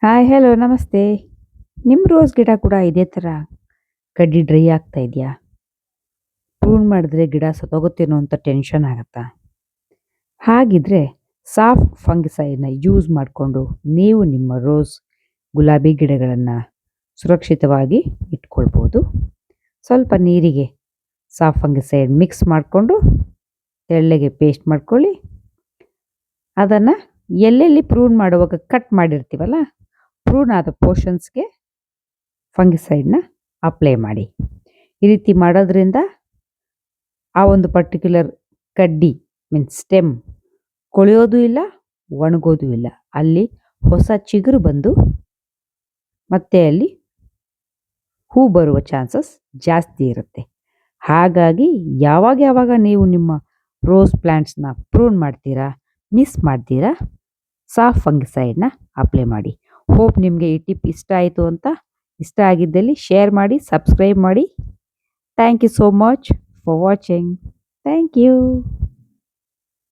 Hi, hello, ನಮಸ್ತೆ. ನಿಮ್ಮ rose ಗಿಡ ಕೂಡ ಇದೇ ಥರ ಕಡ್ಡಿ ಡ್ರೈ ಆಗ್ತಾ ಇದೆಯಾ? ಪ್ರೂನ್ ಮಾಡಿದ್ರೆ ಗಿಡ ಸತ್ತೋಗುತ್ತೇನೋ ಅಂತ ಟೆನ್ಷನ್ ಆಗತ್ತಾ? ಹಾಗಿದ್ರೆ ಸಾಫ್ಟ್ ಫಂಗಿಸೈಡ್ನ ಯೂಸ್ ಮಾಡಿಕೊಂಡು ನೀವು ನಿಮ್ಮ ರೋಸ್, ಗುಲಾಬಿ ಗಿಡಗಳನ್ನು ಸುರಕ್ಷಿತವಾಗಿ ಇಟ್ಕೊಳ್ಬೋದು. ಸ್ವಲ್ಪ ನೀರಿಗೆ ಸಾಫ್ಟ್ ಫಂಗಿಸೈಡ್ ಮಿಕ್ಸ್ ಮಾಡಿಕೊಂಡು ತೆಳ್ಳಗೆ ಪೇಸ್ಟ್ ಮಾಡ್ಕೊಳ್ಳಿ. ಅದನ್ನು ಎಲ್ಲೆಲ್ಲಿ ಪ್ರೂನ್ ಮಾಡುವಾಗ ಕಟ್ ಮಾಡಿರ್ತೀವಲ್ಲ, ಪ್ರೂನ್ ಆದ ಪೋರ್ಷನ್ಸ್ಗೆ ಫಂಗಿಸೈಡ್ನ ಅಪ್ಲೈ ಮಾಡಿ. ಈ ರೀತಿ ಮಾಡೋದ್ರಿಂದ ಆ ಒಂದು ಪರ್ಟಿಕ್ಯುಲರ್ ಕಡ್ಡಿ ಸ್ಟೆಮ್ ಕೊಳೆಯೋದು ಇಲ್ಲ, ಒಣಗೋದು ಇಲ್ಲ. ಅಲ್ಲಿ ಹೊಸ ಚಿಗುರು ಬಂದು ಮತ್ತೆ ಅಲ್ಲಿ ಹೂ ಬರುವ ಚಾನ್ಸಸ್ ಜಾಸ್ತಿ ಇರುತ್ತೆ. ಹಾಗಾಗಿ ಯಾವಾಗ ನೀವು ನಿಮ್ಮ ರೋಸ್ ಪ್ಲ್ಯಾಂಟ್ಸ್ನ ಪ್ರೂನ್ ಮಾಡ್ತೀರಾ, ಮಿಸ್ ಮಾಡ್ತೀರಾ, ಸಾಫ್ಟ್ ಫಂಗಿಸೈಡ್ನ ಅಪ್ಲೈ ಮಾಡಿ. ಹೋಪ್ ನಿಮಗೆ ಈ ಟಿಪ್ ಇಷ್ಟ ಆಯಿತು ಅಂತ. ಇಷ್ಟ ಆಗಿದ್ದಲ್ಲಿ ಶೇರ್ ಮಾಡಿ, ಸಬ್ಸ್ಕ್ರೈಬ್ ಮಾಡಿ. Thank you so much for watching. Thank you.